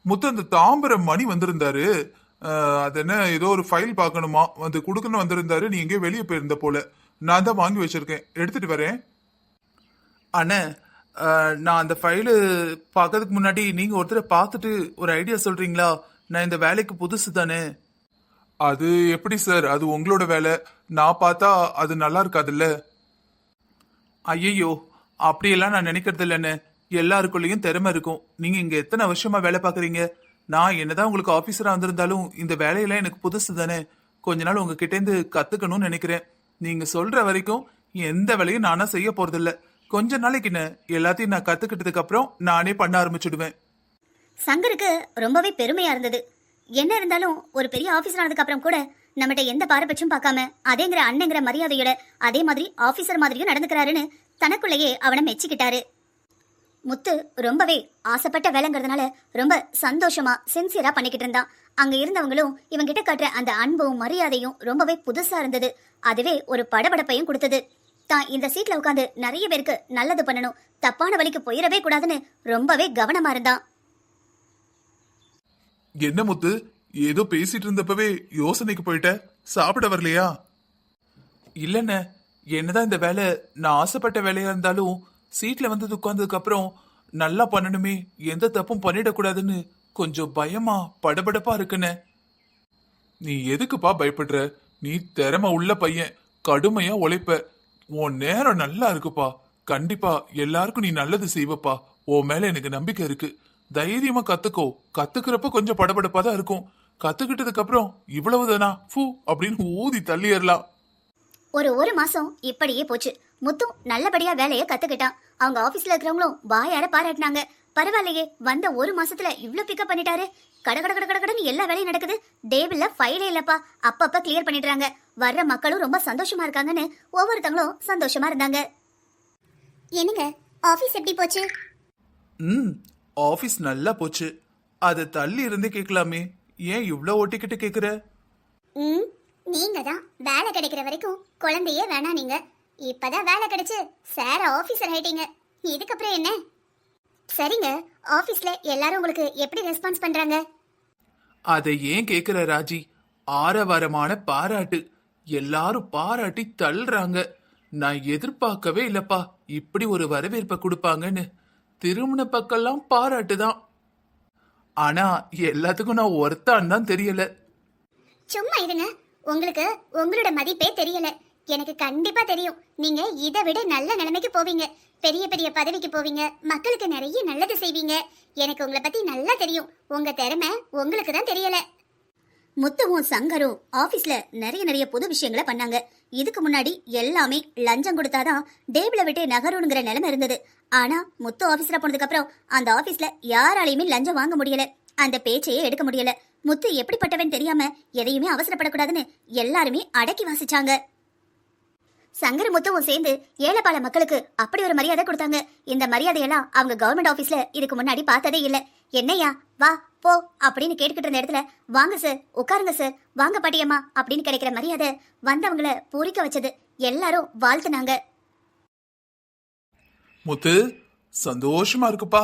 முத்து அந்த தாம்பரம் மணி வந்திருந்தாரு. அது என்ன ஏதோ ஒரு ஃபைல் பார்க்கணுமா, வந்து கொடுக்கணும் வந்திருந்தாரு. நீ எங்கேயோ வெளியே போயிருந்த போல. நான் தான் வாங்கி வச்சிருக்கேன், எடுத்துட்டு வரேன். அண்ணே, நான் அந்த ஃபைலு பார்க்கறதுக்கு முன்னாடி நீங்க ஒருத்தரை பார்த்துட்டு ஒரு ஐடியா சொல்றீங்களா? நான் இந்த வேலைக்கு புதுசு தானே. அது எப்படி சார், அது உங்களோட வேலை. நான் பார்த்தா அது நல்லா இருக்காதுல்ல. ஐயோ, அப்படியெல்லாம் நான் நினைக்கிறது இல்லைண்ணே. எல்லாருக்குள்ளேயும் திறமை இருக்கும். நீங்க இங்க எத்தனை வருஷமா வேலை பார்க்குறீங்க? நான் என்னதான் உங்களுக்கு ஆபீசரா வந்திருந்தாலும் இந்த வேலையெல்லாம் எனக்கு புதுசு தானே. கொஞ்ச நாள் உங்ககிட்ட இருந்து கத்துக்கணும்னு நினைக்கிறேன். நீங்க சொல்ற வரைக்கும் எந்த வேலையும் நானா செய்ய போறதில்ல. கொஞ்ச நாளைக்கு எல்லாத்தையும் நான் கத்துக்கிட்டதுக்கு அப்புறம் நானே பண்ண ஆரம்பிச்சுடுவேன். சங்கருக்கு ரொம்பவே பெருமையா இருந்தது. என்ன இருந்தாலும் ஒரு பெரிய ஆபீசர் ஆனதுக்கு அப்புறம் கூட நம்மகிட்ட எந்த பாரபட்சம் பார்க்காம அதேங்கிற அண்ணங்கிற மரியாதையோட அதே மாதிரி ஆபீசர் மாதிரியும் நடந்துக்கிறாருன்னு தனக்குள்ளேயே அவனை மெச்சிக்கிட்டாரு. முத்து ரொம்பவே ஆசைப்பட்ட வேலைங்கிறதுனால ரொம்ப சந்தோஷமா சின்சியரா பண்ணிக்கிட்டு இருந்தான். அங்க இருந்தவங்களும் இவங்கிட்ட காட்டுற அந்த அன்பும் மரியாதையும் ரொம்பவே புதுசா இருந்தது. அதுவே ஒரு படபடப்பையும் கொடுத்தது. தான் இந்த சீட்ல உட்காந்து நிறைய பேருக்கு நல்லது பண்ணணும், தப்பான வழிக்கு போயிடவே கூடாதுன்னு ரொம்பவே கவனமா இருந்தான். என்ன முத்து, ஏதோ பேசிட்டு இருந்தப்பவே யோசனைக்கு போயிட்ட? சாப்பிட வரலையா? இல்லைண்ணே, என்னதான் இந்த வேலை நான் ஆசைப்பட்ட வேலையா இருந்தாலும் சீட்ல வந்து உட்கார்ந்ததுக்கு அப்புறம் நல்லா பண்ணணுமே, எந்த தப்பும் பண்ணிடக்கூடாதுன்னு கொஞ்சம் பயமா படபடப்பா இருக்குண்ணே. நீ எதுக்குப்பா பயப்படுற? நீ திறமை உள்ள பையன், கடுமையா உழைப்ப. உன் நேரம் நல்லா இருக்குப்பா. கண்டிப்பா எல்லாருக்கும் நீ நல்லது செய்வப்பா. உன் மேல எனக்கு நம்பிக்கை இருக்கு. தைரியமா கத்துக்கோ. கத்துக்கிறப்ப கொஞ்சம் படபடப்பா தான் இருக்கும். கத்துக்கிட்டதுக்கு அப்புறம் இவ்வளவுதானா ஃபூ அப்படின்னு ஊதி தள்ளிடலாம். ஒரு மாசம் இப்படியே போச்சு. முத்து நல்லபடியா வேலையை கத்துக்கிட்டான். அவங்க ஆபீஸ்ல இருக்கிறவங்களும் வாயார பாராட்டினாங்க. பரவாயில்லையே, வந்த ஒரு மாசத்துல இவ்ளோ பிக்கப் பண்ணிட்டாரு. கடன்னு எல்லா வேலையும் நடக்குது. டேபிள்ல ஃபைலே இல்லப்பா, அப்பப்ப கிளியர் பண்ணிடுறாங்க. வர்ற மக்களும் ரொம்ப சந்தோஷமா இருக்காங்கன்னு ஒவ்வொருத்தங்களும் சந்தோஷமா இருந்தாங்க. என்னங்க ஆபீஸ் எப்படி போச்சு? ஆபீஸ் நல்லா போச்சு. அதை தள்ளி இருந்தே கேட்கலாமே, ஏன் இவ்ளோ ஒட்டிக்கிட்டு கேக்குற? நீங்க தான் வேலை கிடைக்கிற வரைக்கும் குழந்தையே வேணா. நீங்க இப்பதான் வேலை கிடைச்சு சார் ஆபீசர் ஆயிட்டீங்க. இதுக்கப்புறம் என்ன? சரிங்க, ஆபீஸ்ல எல்லாரும் உங்களுக்கு எப்படி ரெஸ்பான்ஸ் பண்றாங்க? அதை ஏன் கேக்குற ராஜி? ஆரவாரமான பாராட்டு. எல்லாரும் பாராட்டி தள்ளுறாங்க. நான் எதிர்பார்க்கவே இல்லப்பா இப்படி ஒரு வரவேற்பை கொடுப்பாங்கன்னு. திருமண பக்கம்லாம் பாராட்டு தான். ஆனா எல்லாத்துக்கும் நான் ஒருத்தான் தான் தெரியல. சும்மா இருங்க, உங்களுக்கு உங்களோட மதிப்பே தெரியல. எனக்கு கண்டிப்பா தெரியும். நீங்க இதை விட நல்ல நிலைமைக்கு போவீங்க, பெரிய பெரிய பதவிக்கு போவீங்க, மக்களுக்கு நிறைய நல்லது செய்வீங்க. எனக்கு உங்களை பத்தி நல்லா தெரியும். உங்க திறமை உங்களுக்கு தான் தெரியல. முத்துவும் சங்கரும் ஆபீஸ்ல நிறைய புது விஷயங்களை பண்ணாங்க. இதுக்கு முன்னாடி எல்லாமே லஞ்சம் கொடுத்தாதான் டேபிள விட்டு நகருங்கிற நிலைமை இருந்தது. ஆனா முத்து ஆபீஸ்ல போனதுக்கு அப்புறம் அந்த ஆபீஸ்ல யாராலையுமே லஞ்சம் வாங்க முடியல, அந்த பேச்சையே எடுக்க முடியல. முத்து எப்படிப்பட்டவன் தெரியாம எதையுமே அவசரப்படக்கூடாதுன்னு எல்லாருமே அடக்கி வாசிச்சாங்க. சங்கர முத்துவும் சேர்ந்து ஏழைப்பாள மக்களுக்கு அப்படி ஒரு மரியாதை கொடுத்தாங்க. இந்த மரியாதையெல்லாம் அவங்க கவர்மெண்ட் ஆபீஸ்ல இதுக்கு முன்னாடி பார்த்ததே இல்ல. என்னையா வா போ அப்படின்னு கேட்டுக்கிட்டு இருந்த இடத்துல வாங்க சார், உட்காருங்க சார், வாங்க பாட்டியம்மா அப்படின்னு கிடைக்கிற மரியாதை வந்தவங்கள பூரிக்க வச்சது. எல்லாரும் வாழ்த்துனாங்க. முத்து, சந்தோஷமா இருக்குப்பா.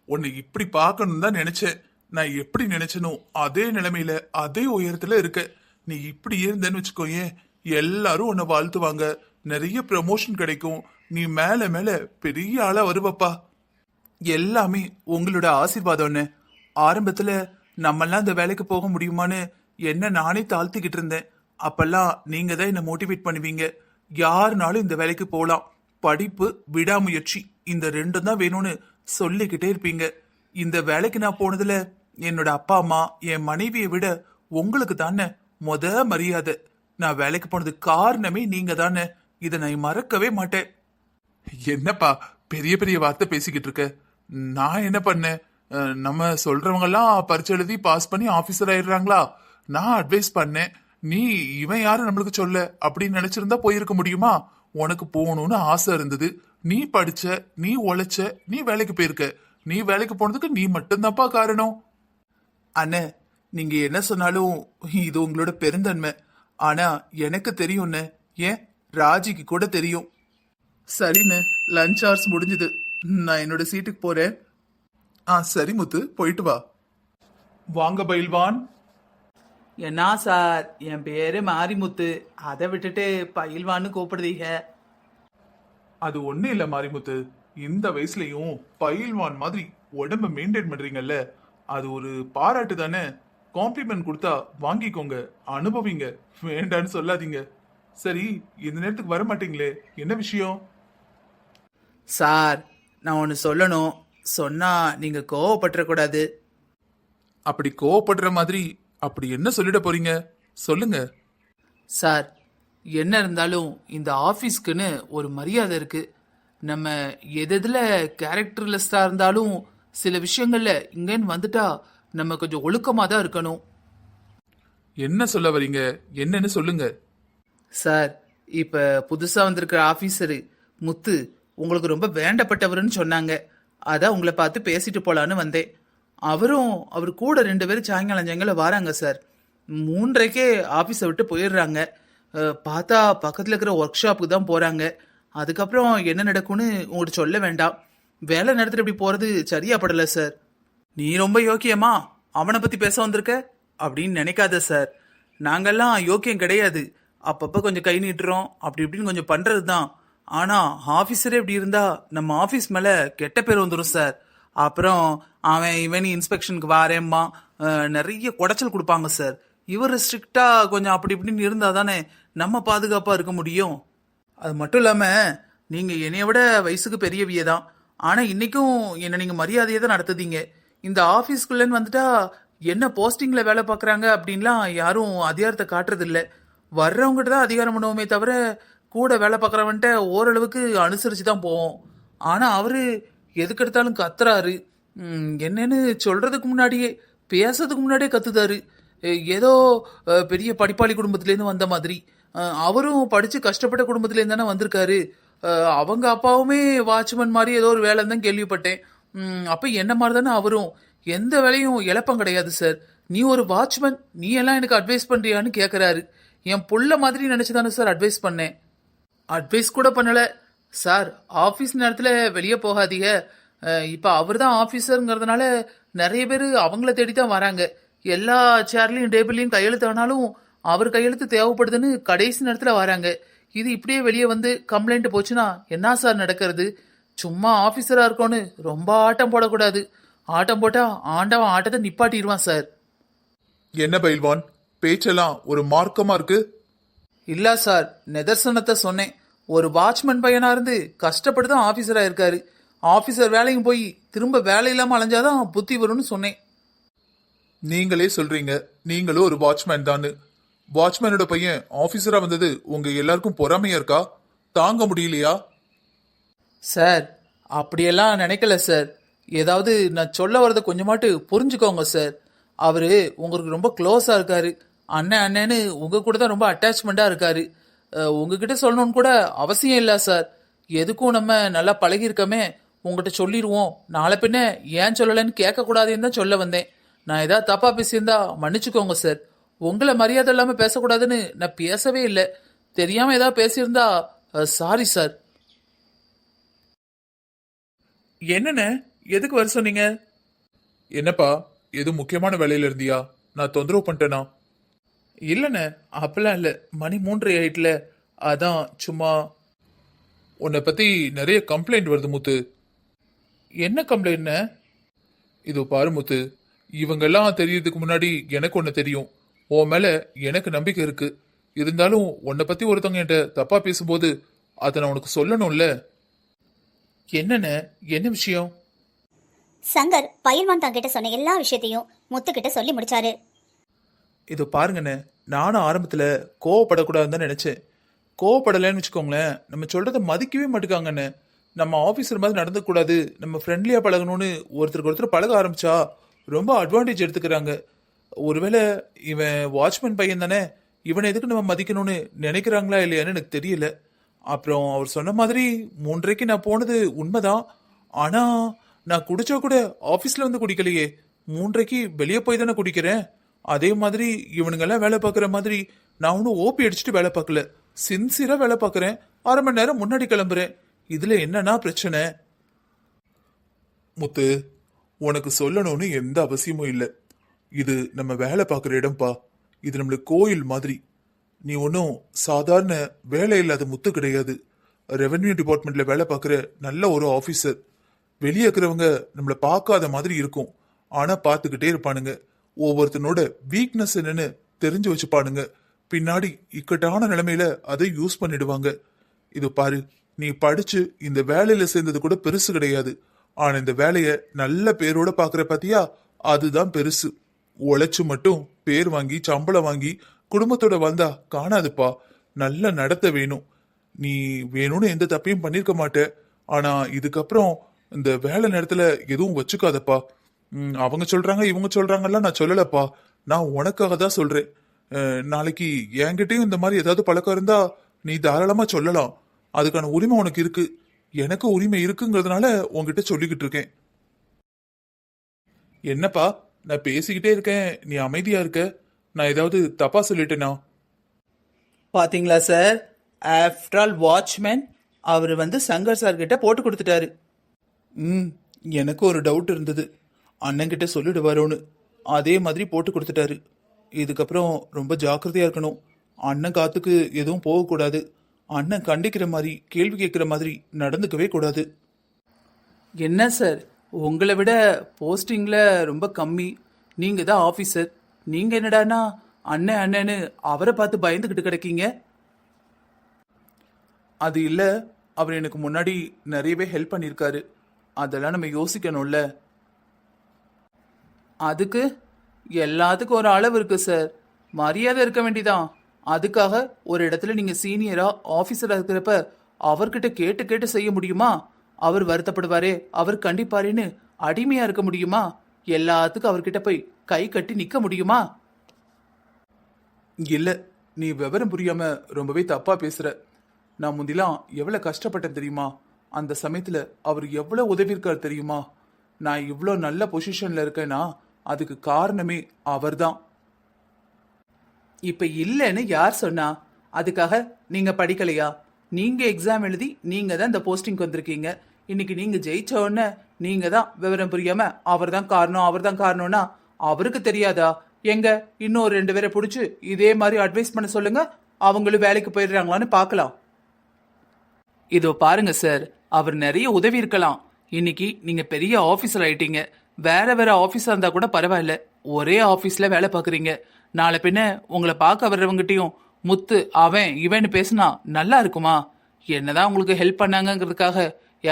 உன்னை இப்படி பார்க்கணும் தான் நினைச்சேன். நான் எப்படி நினைச்சனோ அதே நிலைமையில அதே உயரத்துல இருக்க. நீ இப்படி இருந்தேன்னு வச்சுக்கோயேன், எல்லாரும் உன்னை வாழ்த்துவாங்க. நிறைய ப்ரமோஷன் கிடைக்கும். நீ மேல மேல பெரிய ஆளா வருவப்பா. எல்லாமே உங்களோட ஆசீர்வாதம்னு. ஆரம்பத்துல நம்மெல்லாம் இந்த வேலைக்கு போக முடியுமான்னு என்ன நானே தாழ்த்திக்கிட்டு இருந்தேன். அப்பெல்லாம் நீங்க தான் என்ன மோட்டிவேட் பண்ணுவீங்க. யாருனாலும் இந்த வேலைக்கு போகலாம், படிப்பு விடாமுயற்சி இந்த ரெண்டும் தான் வேணும்னு சொல்லிக்கிட்டே இருப்பீங்க. இந்த வேலைக்கு நான் போனதுல என்னோட அப்பா அம்மா என் மனைவியை விட உங்களுக்கு தானே மரியாதை. நான் வேலைக்கு போனது காரணமே நீங்க தானே. இதை நான் மறக்கவே மாட்டேன். என்னப்பா பெரிய பெரிய வார்த்தை பேசிக்கிட்டு இருக்க? நான் என்ன பண்ணேன்? நம்ம சொல்றவங்க எல்லாம் பரீட்சை எழுதி பாஸ் பண்ணி ஆபீசர் ஆயிடுறாங்களா? நான் அட்வைஸ் பண்ணேன். நீ இவன் யாரு நம்மளுக்கு சொல்ல அப்படின்னு நினைச்சிருந்தா போயிருக்க முடியுமா? உனக்கு போகணும்னு ஆசை இருந்தது, நீ படிச்ச, நீ உழைச்ச, நீ வேலைக்கு போயிருக்க. நீ வேலைக்கு போனதுக்கு நீ மட்டும்தான்ப்பா காரணம். அண்ணே, நீங்க என்ன சொன்னாலும் இது உங்களோட பெருந்தன்மை. ஆனா எனக்கு தெரியும்னு, ஏன் ராஜிக்கு கூட தெரியும். சரிண்ணே, லஞ்ச் ஹவர்ஸ் முடிஞ்சது. நான் என்னோட சீட்டுக்கு போறேன். சரி முத்து, போயிட்டு வா. வாங்க பயில்வான். என்ன சார், என் பேரு மாரிமுத்து, அதை விட்டுட்டு பயில்வான்னு கூப்பிடுதீங்க. அது ஒண்ணு இல்ல மாரிமுத்து, இந்த வயசுலயும் பயில்வான் மாதிரி உடம்ப மெயின்டைன் பண்றீங்கல்ல, அது ஒரு பாராட்டு தானே. காம்ப்ளிமெண்ட் கொடுத்தா வாங்கிக்கோங்க, அனுபவிங்க, வேண்டான்னு சொல்லாதீங்க. சரி, இந்த நேரத்துக்கு வர மாட்டீங்களே, என்ன விஷயம்? சார், நான் ஒன்று சொல்லணும், சொன்னா நீங்க கோவப்பட்டுறக்கூடாது. அப்படி கோவப்படுற மாதிரி அப்படி என்ன சொல்லிட போறீங்க, சொல்லுங்க. சார், என்ன இருந்தாலும் இந்த ஆஃபீஸ்க்குன்னு ஒரு மரியாதை இருக்கு. நம்ம எதுல கேரக்டர்லெஸ்ஸாக இருந்தாலும் சில விஷயங்கள்ல இங்கேன்னு வந்துட்டா நம்ம கொஞ்சம் ஒழுக்கமாக தான் இருக்கணும். என்ன சொல்ல வரீங்க, என்னன்னு சொல்லுங்க. சார், இப்போ புதுசாக வந்திருக்கிற ஆஃபீஸரு முத்து உங்களுக்கு ரொம்ப வேண்டப்பட்டவருன்னு சொன்னாங்க. அதான் உங்களை பார்த்து பேசிட்டு போலான்னு வந்தேன். அவர் கூட 2 பேரும் சாயங்காலம் வராங்க சார். 3:30க்கே ஆஃபீஸை விட்டு போயிடுறாங்க. பார்த்தா பக்கத்தில் இருக்கிற ஒர்க் ஷாப்புக்கு தான் போகிறாங்க. அதுக்கப்புறம் என்ன நடக்கும்னு உங்கள்கிட்ட சொல்ல வேண்டாம். வேலை நேரத்தில் இப்படி போகிறது சரியா படலை சார். நீ ரொம்ப யோக்கியமா அவனை பற்றி பேச வந்திருக்க அப்படின்னு நினைக்காத சார். நாங்கெல்லாம் யோக்கியம் கிடையாது. அப்பப்போ கொஞ்சம் கை நீட்டுறோம், அப்படி இப்படின்னு கொஞ்சம் பண்ணுறது தான். ஆனால் ஆஃபீஸரே இப்படி இருந்தால் நம்ம ஆஃபீஸ் மேலே கெட்ட பேர் வந்துடும் சார். அப்புறம் அவன் இவன் இன்ஸ்பெக்ஷனுக்கு வாரேம்மா, நிறைய குடைச்சல் கொடுப்பாங்க சார். இவர் ஸ்ட்ரிக்டாக கொஞ்சம் அப்படி இப்படின்னு இருந்தால் தானே நம்ம பாதுகாப்பாக இருக்க முடியும். அது மட்டும் இல்லாமல் நீங்கள் என்னைய விட வயசுக்கு பெரியவிய தான். ஆனால் இன்றைக்கும் என்னை நீங்கள் மரியாதையை தான் நடத்துதீங்க. இந்த ஆஃபீஸ்குள்ளேன்னு வந்துட்டா என்ன போஸ்டிங்கில் வேலை பார்க்குறாங்க அப்படின்லாம் யாரும் அதிகாரத்தை காட்டுறதில்ல. வர்றவங்ககிட்ட தான் அதிகாரம் பண்ணுவோமே தவிர கூட வேலை பார்க்குறவன்ட்ட ஓரளவுக்கு அனுசரித்து தான் போவோம். ஆனால் அவர் எதுக்கெடுத்தாலும் கத்துறாரு. என்னன்னு சொல்கிறதுக்கு முன்னாடியே, பேசுறதுக்கு முன்னாடியே கத்துதாரு. ஏதோ பெரிய படிப்பாளி குடும்பத்துலேருந்து வந்த மாதிரி. அவரும் படித்து கஷ்டப்பட்ட குடும்பத்துலேருந்து தானே வந்திருக்காரு. அவங்க அப்பாவுமே வாட்ச்மேன் மாதிரி ஏதோ ஒரு வேலைன்னு தான் கேள்விப்பட்டேன். அப்போ என்ன மாதிரி தானே அவரும். எந்த வேலையும் இழப்பம் கிடையாது சார். நீ ஒரு வாட்ச்மேன், நீ எல்லாம் எனக்கு அட்வைஸ் பண்ணுறியான்னு கேட்குறாரு. என் புள்ள மாதிரி நினச்சி தானே சார் அட்வைஸ் பண்ணேன். அட்வைஸ் கூட பண்ணலை சார். ஆஃபீஸ் நேரத்தில் வெளியே போகாதீங்க. இப்போ அவர் தான் ஆஃபீஸருங்கிறதுனால நிறைய பேர் அவங்கள தேடி தான் வராங்க. எல்லா சேர்லையும் டேபிள்லையும் கையெழுத்து ஆனாலும் அவர் கையெழுத்து தேவைப்படுதுன்னு கடைசி நேரத்தில் வராங்க. இது இப்படியே வெளியே வந்து கம்ப்ளைண்ட் போச்சுன்னா என்ன சார் நடக்கிறது? சும்மா ஆஃபீஸராக இருக்கோன்னு ரொம்ப ஆட்டம் போடக்கூடாது. ஆட்டம் போட்டால் ஆண்டவன் ஆட்டத்தை நிப்பாட்டிடுவான் சார். என்ன பயில்வான், பேச்செல்லாம் ஒரு மார்க்கமா இருக்கு. இல்லை சார், நிதர்சனத்தை சொன்னேன். ஒரு வாட்ச்மேன் பையனாக இருந்து கஷ்டப்பட்டு தான் ஆஃபீஸராக இருக்காரு. ஆஃபீஸர் வேலையும் போய் திரும்ப வேலை இல்லாமல் அலைஞ்சாதான் புத்தி வரும்னு சொன்னேன். நீங்களே சொல்றீங்க நீங்களும் ஒரு வாட்ச்மேன் தான். வாட்ச்மேனோட பையன் ஆபீசரா வந்தது உங்க எல்லாருக்கும் பொறாமையா இருக்கா? தாங்க முடியலையா? சார், அப்படியெல்லாம் நினைக்கல சார். ஏதாவது நான் சொல்ல வரதை கொஞ்சமாட்டு புரிஞ்சுக்கோங்க சார். அவர் உங்களுக்கு ரொம்ப க்ளோஸாக இருக்காரு. அண்ணன் அண்ணன்னு உங்கள் கூட தான் ரொம்ப அட்டாச்மெண்ட்டாக இருக்காரு. உங்ககிட்ட சொல்லணும்னு கூட அவசியம் இல்லை சார். எதுக்கும் நம்ம நல்லா பழகிருக்கமே, உங்ககிட்ட சொல்லிடுவோம். நாளை பின்ன ஏன் சொல்லலைன்னு கேட்கக்கூடாதுன்னு தான் சொல்ல வந்தேன். நான் ஏதாவது தப்பாக பேசியிருந்தா மன்னிச்சுக்கோங்க சார். உங்களை மரியாதை இல்லாமல் பேசக்கூடாதுன்னு நான் பேசவே இல்லை. தெரியாமல் ஏதாவது பேசியிருந்தா சாரி சார். என்னண்ணே, எதுக்கு வர சொன்னீங்க? என்னப்பா, எது முக்கியமான வேலையில இருந்தியா? நான் தொந்தரவு பண்ணிட்டேனா? இல்லைண்ணே, அப்பெல்லாம் இல்லை. மணி 3:30 ஆயிட்டுல, அதான் சும்மா. உன்னை பத்தி நிறைய கம்ப்ளைண்ட் வருது முத்து. என்ன கம்ப்ளைண்ட்ண்ணே? இது பாரு முத்து, இவங்கெல்லாம் தெரியறதுக்கு முன்னாடி எனக்கு ஒன்று தெரியும். உன் மேல எனக்கு நம்பிக்கை இருக்கு. இருந்தாலும் உன்னை பத்தி ஒருத்தவங்க என்கிட்ட தப்பா பேசும்போது அதை நான் உனக்கு சொல்லணும்ல. என்னண்ணே, என்ன விஷயம்? சங்கர் பயில்வான் தங்கிட்ட சொன்ன எல்லா விஷயத்தையும் முத்துக்கிட்ட சொல்லி முடிச்சாரு. இது பாருங்கண்ணே, நானும் ஆரம்பத்தில் கோவப்படக்கூடாதுன்னு தான் நினச்சேன். கோவப்படலைன்னு வச்சுக்கோங்களேன், நம்ம சொல்கிறத மதிக்கவே மாட்டுக்காங்கண்ணே. நம்ம ஆஃபீஸர் மாதிரி நடந்துக்கூடாது, நம்ம ஃப்ரெண்ட்லியாக பழகணும்னு ஒருத்தருக்கு ஒருத்தர் பழக ஆரம்பிச்சா ரொம்ப அட்வான்டேஜ் எடுத்துக்கிறாங்க. ஒருவேளை இவன் வாட்ச்மேன் பையன் தானே, இவனை எதுக்கு நம்ம மதிக்கணும்னு நினைக்கிறாங்களா இல்லையான்னு எனக்கு தெரியல. அப்புறம் அவர் சொன்ன மாதிரி 3:30க்கு நான் போனது உண்மைதான். ஆனால் நான் குடிச்சா கூட ஆஃபீஸில் வந்து குடிக்கலையே, 3:30க்கு வெளியே போய் தானே குடிக்கிறேன். அதே மாதிரி இவனுங்கெல்லாம் வேலை பார்க்குற மாதிரி நான் ஒன்றும் ஓபி அடிச்சுட்டு வேலை பார்க்கல. சின்சியராக வேலை பார்க்குறேன். 1/2 மணி நேரம் முன்னாடி கிளம்புறேன். இதில் என்னன்னா பிரச்சனை? முத்து, உனக்கு சொல்லணும்னு எந்த அவசியமும் இல்லை. இது நம்ம வேலை பார்க்குற இடம்பா. இது நம்மளுக்கு கோயில் மாதிரி. நீ ஒன்றும் சாதாரண வேலை இல்லாத முத்து கிடையாது. ரெவென்யூ டிபார்ட்மெண்ட்ல வேலை பார்க்குற நல்ல ஒரு ஆஃபீஸர். வெளியே இருக்கிறவங்க நம்மளை பார்க்காத மாதிரி இருக்கும், ஆனா பார்த்துக்கிட்டே இருப்பானுங்க. ஒவ்வொருத்தனோட வீக்னஸ் என்னன்னு தெரிஞ்சு வச்சுப்பானுங்க. பின்னாடி இக்கட்டான நிலைமையில அதை யூஸ் பண்ணிடுவாங்க. இது பாரு, நீ படிச்சு இந்த வேலையில சேர்ந்தது கூட பெருசு கிடையாது. ஆனா இந்த வேலைய நல்ல பேரோட பாக்குற பாத்தியா, அதுதான் பெருசு. உழைச்சு மட்டும் பேர் வாங்கி சம்பளம் வாங்கி குடும்பத்தோட வந்தா காணாதுப்பா. நல்ல நடத்த வேணும். நீ வேணும்னு எந்த தப்பையும் பண்ணிருக்க மாட்ட. ஆனா இதுக்கப்புறம் இந்த வேலை நேரத்துல எதுவும் வச்சுக்காதப்பா. அவங்க சொல்றாங்க இவங்க சொல்றாங்கலாம் நான் சொல்லலப்பா. நான் உனக்காக தான் சொல்றேன். நாளைக்கு என்கிட்டயும் இந்த மாதிரி ஏதாவது பழக்கம் இருந்தா நீ தாராளமா சொல்லலாம். அதுக்கான உரிமை உனக்கு இருக்கு. எனக்கு உரிமை இருக்குங்கிறதுனால உன்கிட்ட சொல்லிக்கிட்டு இருக்கேன். என்னப்பா, நான் பேசிக்கிட்டே இருக்கேன், நீ அமைதியா இருக்க. நான் ஏதாவது தப்பா சொல்லிட்டேனா? பாத்தீங்களா சார், ஆஃப்டர் ஆல் வாட்ச்மேன் அவர் வந்து சங்கர் சார் கிட்ட போட்டு கொடுத்துட்டாரு. எனக்கு ஒரு டவுட் இருந்தது, அண்ணன்கிட்ட சொல்லிடுவாரோன்னு. அதே மாதிரி போட்டு கொடுத்துட்டாரு. இதுக்கப்புறம் ரொம்ப ஜாக்கிரதையா இருக்கணும். அண்ணன் காத்துக்கு எதுவும் போகக்கூடாது. அண்ணன் கண்டிக்கிற மாதிரி கேள்வி கேட்குற மாதிரி நடந்துக்கவே கூடாது. என்ன சார், உங்களை விட போஸ்டிங்கில் ரொம்ப கம்மி. நீங்கள் தான் ஆஃபீஸர். நீங்கள் என்னடானா அண்ணன் அண்ணன்னு அவரை பார்த்து பயந்துக்கிட்டு கிடைக்கீங்க. அது இல்லை, அவர் எனக்கு முன்னாடி நிறையவே ஹெல்ப் பண்ணியிருக்காரு. அதெல்லாம் நம்ம யோசிக்கணும்ல. அதுக்கு எல்லாத்துக்கும் ஒரு அளவு இருக்கு சார். மரியாதை இருக்க வேண்டிதான். அதுக்காக ஒரு இடத்துல நீங்க சீனியரா ஆபீசரா இருக்கிறப்ப அவர்கிட்ட கேட்டு கேட்டு செய்ய முடியுமா? அவர் வருத்தப்படுவாரே, அவர் கண்டிப்பாருன்னு அடிமையா இருக்க முடியுமா? எல்லாத்துக்கும் அவர்கிட்ட போய் கை கட்டி நிக்க முடியுமா? இல்ல, நீ விவரம் புரியாம ரொம்பவே தப்பா பேசுற. நான் முந்திலாம் எவ்வளவு கஷ்டப்பட்டேன் தெரியுமா? அந்த சமயத்துல அவர் எவ்வளவு உதவி இருக்கார் தெரியுமா? நான் இவ்வளோ நல்ல பொசிஷன்ல இருக்கேன்னா அதுக்கு காரணமே அவர்தான். இப்ப இல்லைன்னு யார் சொன்னா? அதுக்காக நீங்க படிக்கலையா? நீங்க எக்ஸாம் எழுதி நீங்க தான் இந்த போஸ்டிங் வந்திருக்கீங்க. இன்னைக்கு நீங்க ஜெயிச்ச உடனே நீங்க தான் விவரம் புரியாம அவர் தான் காரணம் அவர் தான் காரணம்னா அவருக்கு தெரியாதா? எங்க இன்னும் ஒரு 2 பேரை பிடிச்சி இதே மாதிரி அட்வைஸ் பண்ண சொல்லுங்க, அவங்களும் வேலைக்கு போயிடுறாங்களான்னு பார்க்கலாம். இதோ பாருங்க சார், அவர் நிறைய உதவி இருக்கலாம். இன்னைக்கு நீங்க பெரிய ஆபீசர் ஆயிட்டீங்க. வேற வேற ஆபீஸா இருந்தா கூட பரவாயில்ல, ஒரே ஆபீஸ்ல வேலை பாக்குறீங்க. நாளை பின்ன உங்களை பார்க்க வர்றவங்கிட்டையும் முத்து அவன் இவன்னு பேசினா நல்லா இருக்குமா? என்னதான் உங்களுக்கு ஹெல்ப் பண்ணாங்கிறதுக்காக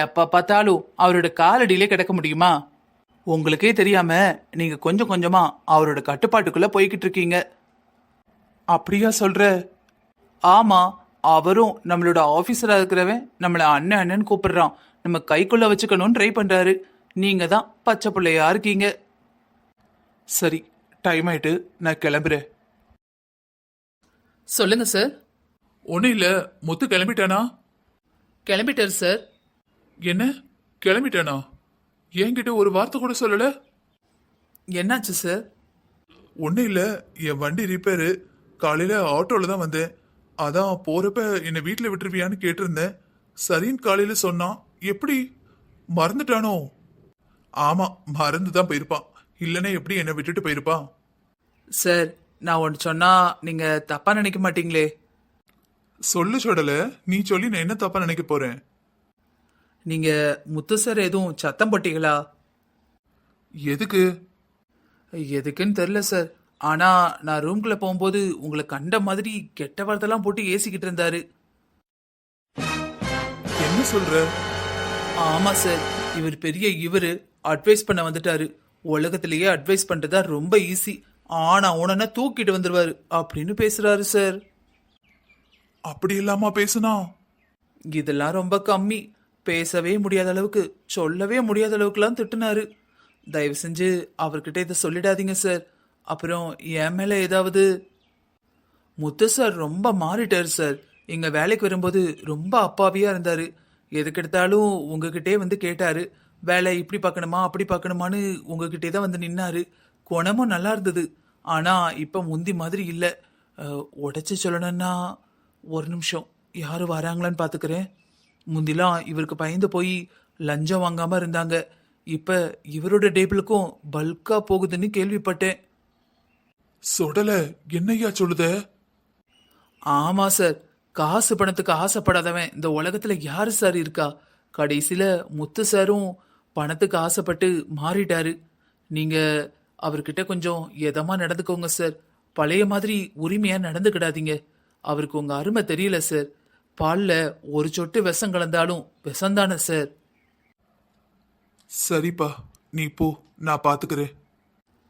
எப்ப பார்த்தாலும் அவரோட காலடியிலே கிடக்க முடியுமா? உங்களுக்கே தெரியாம நீங்க கொஞ்சம் கொஞ்சமா அவரோட கட்டுப்பாட்டுக்குள்ள போய்கிட்டு இருக்கீங்க. அப்படியா சொல்ற? ஆமா, அவரும் நம்மளோட ஆபீசரா இருக்கிறவன் நம்மள அண்ணன் அண்ணன் கூப்பிடுறான். நம்ம கைக்குள்ள வச்சுக்கணும்னு ட்ரை பண்றாரு. நீங்க தான் பச்சை பிள்ளையா இருக்கீங்க. சரி, டைம் ஆயிட்டு, நான் கிளம்புறேன். சொல்லுங்க சார். ஒன்னும் இல்ல, முத்து கிளம்பிட்டானா? கிளம்பிட்டாரு சார். என்ன கிளம்பிட்டானா? என்கிட்ட ஒரு வார்த்தை கூட சொல்லல. என்னாச்சு சார்? ஒன்னும் இல்ல, என் வண்டி ரிப்பேரு. காலையில ஆட்டோல தான் வந்தேன். அதான் போறப்ப என்னை வீட்டுல விட்டுருவியான்னு கேட்டிருந்தேன். சரின்னு காலையில சொன்னான். எப்படி மறந்துட்டானோ? ஆமா, மறந்து தான் போயிருப்பான். இல்லைன்னா எப்படி என்னை விட்டுட்டு போயிருப்பான்? சார், நான் ஒன்று சொன்னா நீங்க தப்பா நினைக்க மாட்டீங்களே? சொல்லு சொல்லல, நீ சொல்லி நான் என்ன தப்பா நினைக்க போறேன்? நீங்க முத்து சார் எதுவும் சத்தம் போட்டீங்களா? எதுக்கு? எதுக்குன்னு தெரியல சார். ஆனா நான் ரூம்குள்ள போகும்போது உங்களை கண்ட மாதிரி கெட்ட வார்த்தைலாம் போட்டு ஏசிக்கிட்டு இருந்தாரு. என்ன சொல்ற? ஆமா சார், இவரு அட்வைஸ் பண்ண வந்துட்டாரு. உலகத்திலேயே அட்வைஸ் பண்றதா ரொம்ப ஈஸி, ஆனா உடனே தூக்கிட்டு வந்துருவாரு அப்படின்னு பேசுறாரு சார். அப்படி இல்லாம பேசுனா? இதெல்லாம் ரொம்ப கம்மி. பேசவே முடியாத அளவுக்கு, சொல்லவே முடியாத அளவுக்குலாம் திட்டுனாரு. தயவு செஞ்சு அவர்கிட்ட இதை சொல்லிடாதீங்க சார். அப்புறம் என் மேல ஏதாவது. முத்து சார் ரொம்ப மாறிட்டாரு சார். எங்க வேலைக்கு வரும்போது ரொம்ப அப்பாவியா இருந்தாரு. எதுக்கெடுத்தாலும் உங்ககிட்டே வந்து கேட்டாரு. வேலை இப்படி பார்க்கணுமா அப்படி பார்க்கணுமான்னு உங்ககிட்டே தான் வந்து நின்னாரு. குணமும் நல்லா இருந்தது. ஆனா இப்ப முந்தி மாதிரி இல்ல. உடைச்சு சொல்லணும்னா, ஒரு நிமிஷம் யாரும் வராங்களான்னு பாத்துக்கிறேன். முந்திலாம் இவருக்கு பயந்து போய் லஞ்சம் வாங்காம இருந்தாங்க. இப்ப இவரோட டேபிளுக்கும் பல்கா போகுதுன்னு கேள்விப்பட்டேன். சொடல என்னையா சொல்லுத? ஆமா சார், காசு பணத்துக்கு ஆசைப்படாதவன் இந்த உலகத்துல யாரு சார் இருக்கா? கடைசியில முத்து சாரும் பணத்துக்கு ஆசைப்பட்டு மாறிட்டாரு. நீங்க அவர்கிட்ட கொஞ்சம் எதமா நடந்துக்கோங்க சார். பழைய மாதிரி உரிமையா நடந்துக்கிடாதீங்க. அவருக்கு உங்க அருமை தெரியல சார். பால்ல ஒரு சொட்டு விஷம் கலந்தாலும் விஷம்தானே சார். சரிப்பா, நீ போ, நான் பாத்துக்கிறேன்.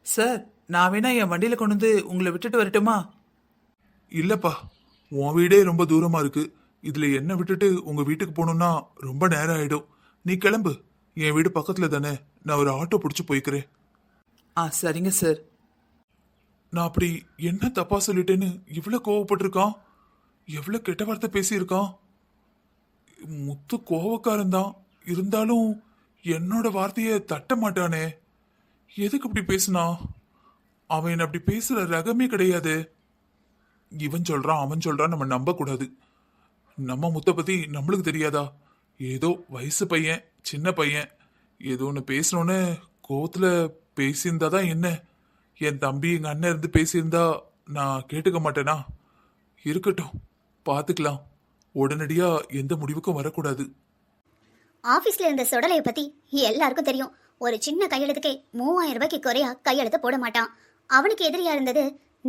சார், நான் வேணா என் வண்டியில கொண்டு வந்து உங்களை விட்டுட்டு வரட்டுமா? இல்லப்பா, உன் வீடே ரொம்ப தூரமா இருக்கு. இதுல என்ன விட்டுட்டு உங்க வீட்டுக்கு போகணும்னா ரொம்ப நேரம் ஆயிடும். நீ கிளம்பு, என் வீடு பக்கத்துல தானே. நான் ஒரு ஆட்டோ பிடிச்சு போய்க்கிறேன். சரிங்க சார். நான் அப்படி என்ன தப்பா சொல்லிட்டேன்னு இவ்வளவு கோவப்பட்டிருக்கான்? எவ்வளவு கெட்ட வார்த்தை பேசியிருக்கான்? முத்து கோவக்காரன் தான், இருந்தாலும் என்னோட வார்த்தையை தட்ட மாட்டானே. எதுக்கு இப்படி பேசுனா? அவன் என்ன அப்படி பேசுற ரகமே கிடையாது. இவன் சொல்றான் அவன் சொல்றான், நம்ம நம்ப கூடாது. நம்ம முத்த பத்தி நம்மளுக்கு தெரியாதா? ஏதோ வயசு பையன், சின்ன பையன், ஏதோ ஒன்று பேசணும்னு கோவத்துல பேசியிருந்தாதான் என்ன? என் தம்பி எங்க அண்ணன் இருந்து பேசியிருந்தா நான் கேட்டுக்க மாட்டேனா? இருக்கட்டும், பார்த்துக்கலாம். உடனடியா எந்த முடிவுக்கும் வரக்கூடாது. ஆபீஸ்ல இருந்த சொடலைய பத்தி எல்லாருக்கும் தெரியும். ஒரு சின்ன கையெழுத்துக்கே 3000 ரூபாய்க்கு குறையா கையெழுத்து போட மாட்டான். அவனுக்கு எதிரியா இருந்தது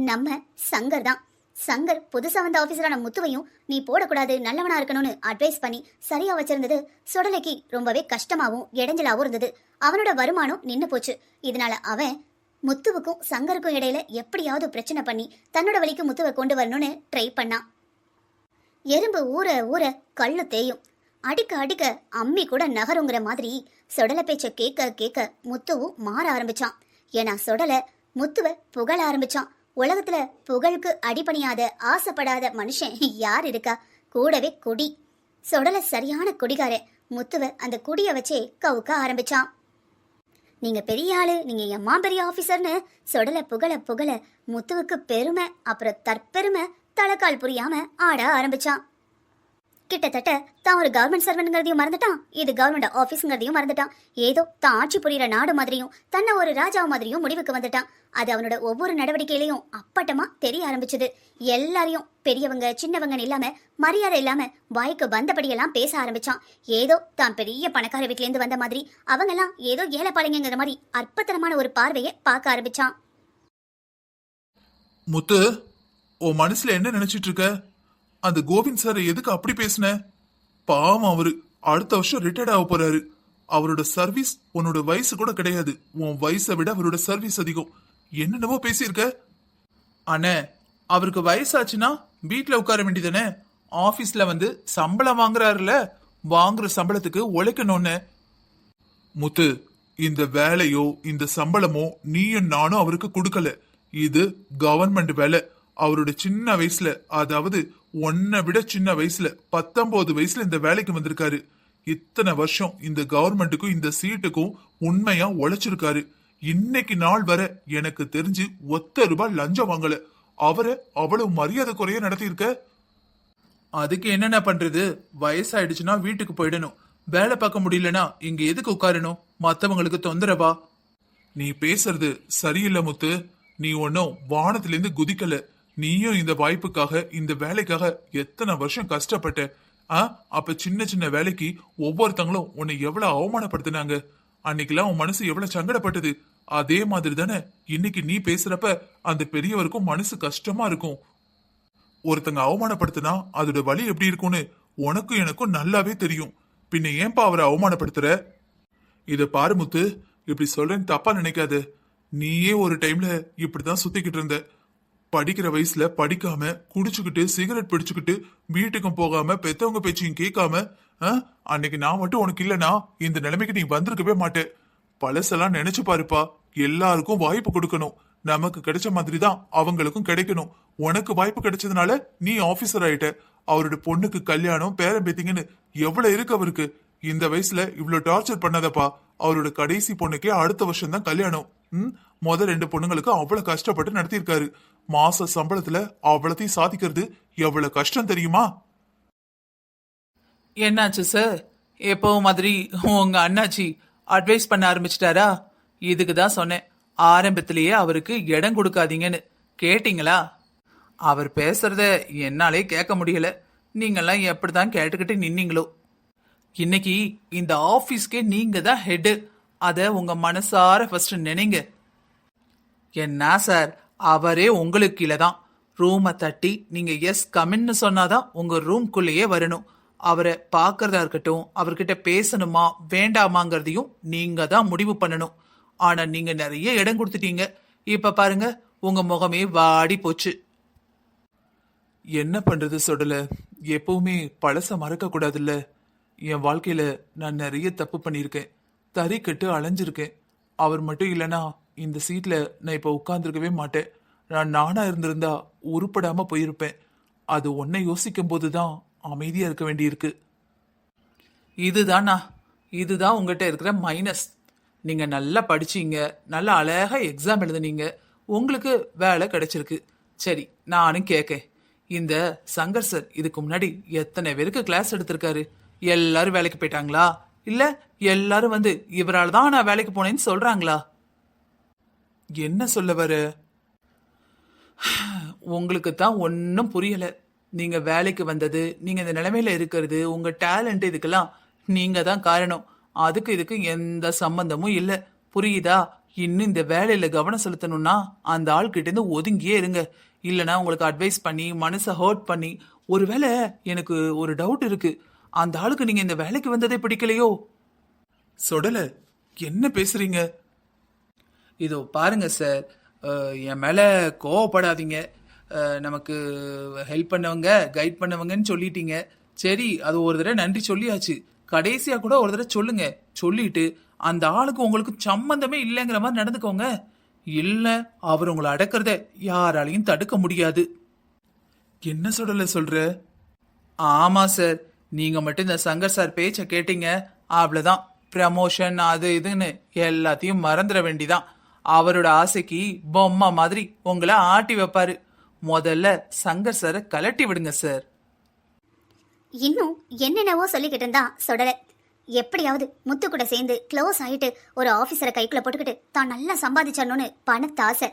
நம்ம சங்கர் தான். சங்கர் புதுசா வந்த ஆபீசரான முத்துவையும் நீ போடக்கூடாது, நல்லவனா இருக்கணும்னு அட்வைஸ் பண்ணி சரியா வச்சிருந்தது சொடலைக்கு ரொம்பவே கஷ்டமாவும் இடைஞ்சலாவும் இருந்தது. அவனோட வருமானம் நின்னு போச்சு. இதனால அவன் முத்துவுக்கும் சங்கருக்கும் இடையில எப்படியாவது பிரச்சனை பண்ணி தன்னோட வழிக்கு முத்துவை கொண்டு வரணும்னு ட்ரை பண்ணான். எறும்பு ஊற ஊற கள்ளு தேயும், அடிக்க அடிக்க அம்மி கூட நகருங்கிற மாதிரி சொடலை பேச்ச கேட்க கேட்க முத்துவும் மாற ஆரம்பிச்சான். ஏன்னா சொடலை முத்துவை புகழ ஆரம்பிச்சான். உலகத்துல புகழுக்கு அடிபணியாத ஆசைப்படாத மனுஷன் யார் இருக்கா? கூடவே குடி. சொடலை சரியான குடிகார. முத்துவை அந்த குடிய வச்சே கவுக்க ஆரம்பிச்சான். நீங்க பெரிய ஆளு, நீங்க எம்மா பெரிய ஆபீசர்னு சொடலை புகழ புகழ முத்துவுக்கு பெருமை, அப்புறம் தற்பெருமை தலைக்கால் புரியாம ஆட ஆரம்பிச்சான். கிட்டத்தட்ட தான் ஒரு கவர்மெண்ட் சர்வெண்ட்ங்கிறதையும் மறந்துட்டான், இது கவர்மெண்ட் ஆபீஸ்ங்கிறதையும் மறந்துட்டான். ஏதோ தான் ஆட்சி புரியுற நாடு மாதிரியும் தன்னை ஒரு ராஜா மாதிரியும் முடிவுக்கு வந்துட்டான். அது அவனோட ஒவ்வொரு நடவடிக்கையிலையும் அப்பட்டமா தெரிய ஆரம்பிச்சது. எல்லாரையும் பெரியவங்க சின்னவங்கன்னு இல்லாம மரியாதை இல்லாம வாய்க்கு வந்தபடியெல்லாம் பேச ஆரம்பிச்சான். ஏதோ தான் பெரிய பணக்கார வீட்டுல இருந்து வந்த மாதிரி, அவங்கெல்லாம் ஏதோ ஏழைப்பாளையங்கிற மாதிரி அற்பத்தனமான ஒரு பார்வையை பார்க்க ஆரம்பிச்சான். முத்து, உன் மனசுல என்ன நினைச்சிட்டு இருக்க? அந்த கோவிந்த் சார் எதுக்கு அப்படி பேசுன? பாவம், அவரு அடுத்த வருஷம் ரிட்டையர்ட் ஆக போறாரு. அவரோட சர்வீஸ் உன்னோட வயசு கூட கிடையாது. உன் வயசை விட அவரோட சர்வீஸ் அதிகம். என்னென்னவோ பேசியிருக்க. அண்ணே, அவருக்கு வயசாச்சுன்னா வீட்டுல உட்கார வேண்டியதானே? ஆபீஸ்ல வந்து சம்பளம் வாங்குறாருல, வாங்குற சம்பளத்துக்கு உழைக்கணும்னு. முத்து, இந்த வேலையோ இந்த சம்பளமோ நீயும் நானும் அவருக்கு கொடுக்கல. இது கவர்மெண்ட் வேலை. அவரோட சின்ன வயசுல, அதாவது உன்னை விட சின்ன வயசுல 19 வயசுல இந்த வேலைக்கு வந்திருக்காரு. இத்தனை வருஷம் இந்த கவர்மெண்ட்டுக்கும் இந்த சீட்டுக்கும் உண்மையா உழைச்சிருக்காரு. இன்னைக்கு நாள் வரை எனக்கு தெரிஞ்சு ₹1 லஞ்சம் வாங்கல. அவரை அவ்வளவு மரியாதை குறைய நடத்தியிருக்க. அதுக்கு என்னென்ன பண்றது? வயசாயிடுச்சுன்னா வீட்டுக்கு போயிடணும். வேலை பார்க்க முடியலனா இங்க எதுக்கு உட்காரணும்? மத்தவங்களுக்கு தொந்தரவா? நீ பேசுறது சரியில்லை முத்து. நீ ஒன்னும் வானத்திலிருந்து குதிக்கல. நீயும் இந்த வாய்ப்புக்காக, இந்த வேலைக்காக எத்தனை வருஷம் கஷ்டப்பட்ட. அப்ப சின்ன சின்ன வேலைக்கு ஒவ்வொருத்தங்களும் உன்னை எவ்வளவு அவமானப்படுத்தினாங்க. அன்னைக்கெல்லாம் உன் மனசு எவ்வளவு சங்கடப்பட்டது. அதே மாதிரி தானே இன்னைக்கு நீ பேசுறப்ப அந்த பெரியவருக்கும் மனசு கஷ்டமா இருக்கும். ஒருத்தங்க அவமானப்படுத்தினா அதோட வலி எப்படி இருக்கும்னு உனக்கும் எனக்கும் நல்லாவே தெரியும். பின்ன ஏன்பா அவரை அவமானப்படுத்துற? இத பாரு முத்து, இப்படி சொல்றேன்னு தப்பா நினைக்காத. நீயே ஒரு டைம்ல இப்படிதான் சுத்திக்கிட்டு இருந்த. படிக்கிற வயசுல படிக்காம, குடிச்சுக்கிட்டு சிகரெட் பிடிச்சுக்கிட்டு, வீட்டுக்கும் போகாம, பெத்தவங்க பேச்சையும் கேட்காம, அன்னைக்கு நான் மட்டும் உனக்கு இல்லனா இந்த நிலைமைக்கு நீ வந்திருக்கவே மாட்டே. பழசெல்லாம் நினைச்சு பாருப்பா. எல்லாருக்கும் வாய்ப்பு கொடுக்கணும். நமக்கு கிடைச்ச மாதிரி தான் அவங்களுக்கும் கிடைக்கணும். உனக்கு வாய்ப்பு கிடைச்சதுனால நீ ஆபீசர் ஆயிட்ட. அவரோட பொண்ணுக்கு கல்யாணம், பேரன் பேத்திங்கன்னு எவ்வளவு இருக்கு அவருக்கு. இந்த வயசுல இவ்வளவு டார்ச்சர் பண்ணாதப்பா. அவரோட கடைசி பொண்ணுக்கே அடுத்த வருஷம் தான் கல்யாணம். முதல் 2 பொண்ணுங்களுக்கு அவ்வளவு கஷ்டப்பட்டு நடத்திருக்காரு. மாச சம்பளத்துல அவ்வளத்தையும் சாதிக்கிறது எவ்வளவு கஷ்டம் தெரியுமா? என்னாச்சு சார்? எப்போ மாதிரி உங்க அண்ணாச்சி அட்வைஸ் பண்ண ஆரம்பிச்சிட்டாரா? இதுக்கு தான் சொன்னேன், ஆரம்பத்திலேயே அவருக்கு இடம் கொடுக்காதீங்கன்னு. கேட்டிங்களா? அவர் பேசுறத என்னாலே கேட்க முடியல. நீங்கெல்லாம் எப்படிதான் கேட்டுக்கிட்டு நின்னீங்களோ? இன்னைக்கு இந்த ஆபீஸ்க்கே நீங்க தான் ஹெட். அத உங்க மனசார ஃபர்ஸ்ட் நினைங்க. என்ன சார், அவரே உங்களுக்கு கீழே தான். ரூமை தட்டி நீங்க எஸ் கமின்னு சொன்னாதான் உங்க ரூம்குள்ளேயே வரணும். அவரை பார்க்கறதா இருக்கட்டும், அவர்கிட்ட பேசணுமா வேண்டாமாங்கிறதையும் நீங்க தான் முடிவு பண்ணணும். ஆனா நீங்க நிறைய இடம் கொடுத்துட்டீங்க. இப்ப பாருங்க, உங்க முகமே வாடி போச்சு. என்ன பண்றது சுடல? எப்பவுமே பழச மறக்க கூடாதுல்ல. என் வாழ்க்கையில நான் நிறைய தப்பு பண்ணியிருக்கேன், தறி கட்டு அலைஞ்சிருக்கேன். அவர் மட்டும் இல்லனா இந்த சீட்ல நான் இப்ப உட்கார்ந்துருக்கவே மாட்டேன். நான் நானா இருந்திருந்தா உருப்படாம போயிருப்பேன். அது ஒன்னை யோசிக்கும் போதுதான் அமைதியா இருக்க வேண்டியிருக்கு. இதுதான் உங்ககிட்ட இருக்கிற மைனஸ். நீங்க நல்லா படிச்சீங்க, நல்லா அழகா எக்ஸாம் எழுதுனீங்க, உங்களுக்கு வேலை கிடைச்சிருக்கு. சரி, நானும் கேட்கேன். இந்த சங்கர் சார் இதுக்கு முன்னாடி எத்தனை பேருக்கு கிளாஸ் எடுத்திருக்காரு? எல்லாரும் வேலைக்கு போயிட்டாங்களா? இல்ல எல்லாரும் வந்து இவரால் தான் நான் வேலைக்கு போனேன்னு சொல்றாங்களா? என்ன சொல்ல வர? உங்களுக்கு தான் ஒன்றும் புரியல. நீங்க வேலைக்கு வந்தது, நீங்க இந்த நிலைமையில இருக்கிறது, உங்க டேலண்ட், இதுக்கெல்லாம் நீங்க தான் காரணம். அதுக்கு இதுக்கு எந்த சம்பந்தமும் இல்ல. புரியுதா? இன்னும் இந்த வேலையில கவனம் செலுத்தணும்னா அந்த ஆள் கிட்ட இருந்து ஒதுங்கியே இருங்க. இல்லனா உங்களுக்கு அட்வைஸ் பண்ணி மனசை ஹர்ட் பண்ணி, ஒருவேளை எனக்கு ஒரு டவுட் இருக்கு, அந்த ஆளுக்கு நீங்க இந்த வேலைக்கு வந்ததே பிடிக்கலையோ? சுடல, என்ன பேசுறீங்க? இதோ பாருங்க சார், என் மேல கோவப்படாதீங்க. நமக்கு ஹெல்ப் பண்ணவங்க கைட் பண்ணவங்கன்னு சொல்லிட்டீங்க. சரி, அது ஒரு தடவை நன்றி சொல்லியாச்சு. கடைசியா கூட ஒரு தடவை சொல்லுங்க. சொல்லிட்டு அந்த ஆளுக்கு உங்களுக்கு சம்பந்தமே இல்லைங்கிற மாதிரி நடந்துக்கோங்க. இல்ல அவர் உங்களை அடக்கிறத யாராலையும் தடுக்க முடியாது. என்ன சுடல சொல்ற? ஆமா சார், நீங்க மட்டும் இந்த சங்கர் சார் பேச்ச கேட்டீங்க, அவ்வளவுதான். ப்ரமோஷன் அது இதுன்னு எல்லாத்தையும் மறந்துட வேண்டிதான். அவரோட ஆசைக்கு பொம்மை மாதிரி உங்களை ஆட்டி வைப்பாரு. முதல்ல சங்கர் சாரை கலட்டி விடுங்க சார். இன்னும் என்னென்னவோ சொல்லிக்கிட்டு இருந்தா சுடல. எப்படியாவது முத்து கூட சேர்ந்து க்ளோஸ் ஆயிட்டு ஒரு ஆபீசரை கைக்குள்ள போட்டுக்கிட்டு தான் நல்லா சம்பாதிச்சிடணும்னு பணத்தாசை.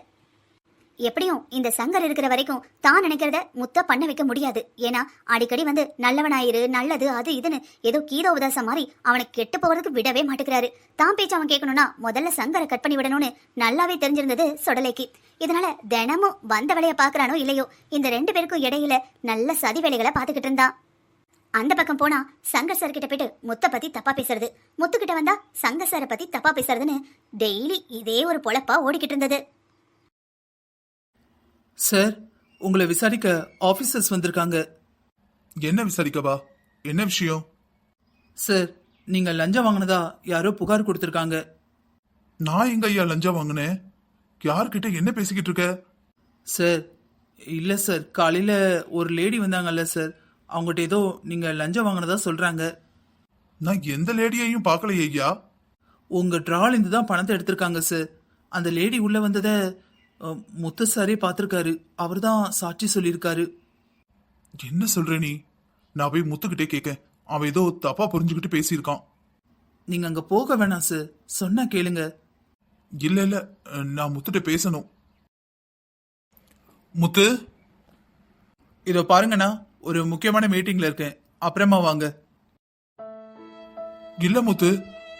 எப்படியும் இந்த சங்கர் இருக்கிற வரைக்கும் தான் நினைக்கிறத முத்த பண்ண வைக்க முடியாது. ஏன்னா அடிக்கடி வந்து நல்லவனாயிரு, நல்லது அது இதுன்னு ஏதோ கீதோ உதாசம் மாதிரி அவனுக்கு கெட்டு போகிறதுக்கு விடவே மாட்டேங்கிறாரு. தான் பேச்சு அவன் கேட்கணும்னா முதல்ல சங்கரை கட் பண்ணி விடணும்னு நல்லாவே தெரிஞ்சிருந்தது சுடலைக்கு. இதனால தினமும் வந்த வேலையை பாக்குறானோ இல்லையோ, இந்த 2 பேருக்கும் இடையில நல்ல சதி வேலைகளை பார்த்துக்கிட்டு இருந்தான். அந்த பக்கம் போனா சங்கர் சார் கிட்ட போயிட்டு முத்த பத்தி தப்பா பேசுறது, முத்து கிட்ட வந்தா சங்கர் சாரை பத்தி தப்பா பேசுறதுன்னு டெய்லி இதே ஒரு பொழப்பா ஓடிக்கிட்டு இருந்தது. சார், உங்களை விசாரிக்க ஆபீசர்ஸ் வந்திருக்காங்க. என்ன விசாரிக்கவா? என்ன விஷயம்? சார், நீங்க லஞ்சம் வாங்கினதா யாரோ புகார் கொடுத்திருக்காங்க. நான் எங்க ஐயா லஞ்சம் வாங்கினேன்? யார்கிட்ட என்ன பேசிக்கிட்டு இருக்க? சார், இல்ல சார், காலையில ஒரு லேடி வந்தாங்கல்ல சார், அவங்ககிட்ட ஏதோ நீங்க லஞ்சம் வாங்கினதா சொல்றாங்க. நான் எந்த லேடியையும் பார்க்கலையே ஐயா. உங்க டிரால் இருந்து தான் பணத்தை எடுத்திருக்காங்க சார். அந்த லேடி உள்ள வந்ததை முத்து சாரே பார்த்திருக்காரு. அவர் தான் சாட்சி சொல்லியிருக்காரு. என்ன சொல்ற நீ? நான் போய் முத்துக்கிட்டே கேட்க, அவன் ஏதோ தப்பா புரிஞ்சுக்கிட்டு பேசியிருக்கான். நீங்க அங்க போக வேணாம் சார், சொன்னா கேளுங்க. இல்ல இல்ல, நான் முத்துட்ட பேசணும். முத்து, இதோ பாருங்கண்ணா, ஒரு முக்கியமான மீட்டிங்ல இருக்கேன், அப்புறமா வாங்க. இல்ல முத்து,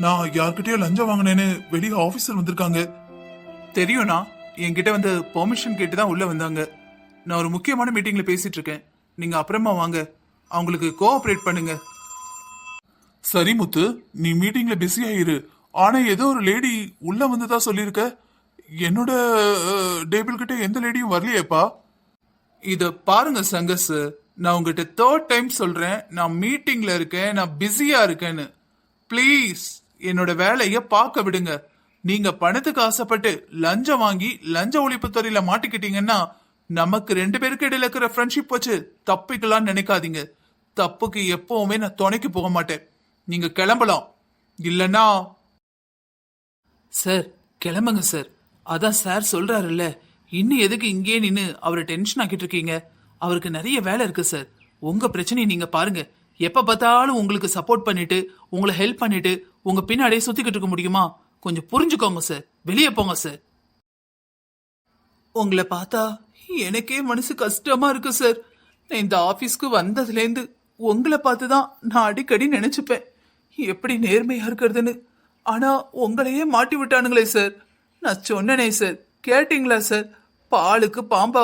நான் யார்கிட்டயோ லஞ்சம் வாங்கினேன்னு வெளியே ஆபீசர் வந்திருக்காங்க. தெரியும்ண்ணா, என்கிட்ட வந்து பெர்மிஷன் கேட்டு தான் உள்ள வந்தாங்க. நான் ஒரு முக்கியமான மீட்டிங்ல பேசிட்டு இருக்கேன், நீங்க அப்புறமா வாங்க. அவங்களுக்கு கோஆபரேட் பண்ணுங்க. சரி முத்து, நீ மீட்டிங்ல பிஸி ஆயிரு. ஆனா ஏதோ ஒரு லேடி உள்ள வந்ததா சொல்லியிருக்க. என்னோட டேபிள் கிட்ட எந்த லேடியும் வரலையேப்பா. இத பாருங்க சங்கர் சார், நான் உங்ககிட்ட 3rd டைம் சொல்றேன், நான் மீட்டிங்ல இருக்கேன், நான் பிஸியா இருக்கேன்னு. ப்ளீஸ் என்னோட வேலைய பார்க்க விடுங்க. நீங்க பணத்துக்கு ஆசைப்பட்டு லஞ்சம் வாங்கி லஞ்ச ஒழிப்பு துறையில மாட்டிக்கிட்டீங்கன்னா நமக்கு 2 பேருக்கு இடையில இருக்கிற ஃப்ரெண்ட்ஷிப் வச்சு தப்பிக்கலாம்னு நினைக்காதீங்க. தப்புக்கு எப்பவுமே நான் துணைக்கு போக மாட்டேன். நீங்க கிளம்பலாம். இல்லனா சார் கிளம்புங்க சார். அதான் சார் சொல்றாருல்ல, இன்னும் எதுக்கு இங்கே நின்னு அவரை டென்ஷன் ஆக்கிட்டு இருக்கீங்க? அவருக்கு நிறைய வேலை இருக்கு சார். உங்க பிரச்சனையை நீங்க பாருங்க. எப்ப பார்த்தாலும் உங்களுக்கு சப்போர்ட் பண்ணிட்டு உங்களை ஹெல்ப் பண்ணிட்டு உங்க பின்னாடியே சுத்திக்கிட்டு இருக்க முடியுமா? கொஞ்சம் புரிஞ்சுக்கோங்க சார். வெளியே போங்க சார். உங்களை பார்த்தா எனக்கே மனசு கஷ்டமா இருக்கு சார். நான் இந்த ஆபீஸ்க்கு வந்ததுலேருந்து உங்களை பார்த்து தான் நான் அடிக்கடி நினைச்சுப்பேன் எப்படி நேர்மையா இருக்கிறதுன்னு. ஆனா உங்களையே மாட்டி விட்டானுங்களே சார். நான் சொன்னனே சார், கேட்டீங்களா சார்? பாலுக்கு பாம்பா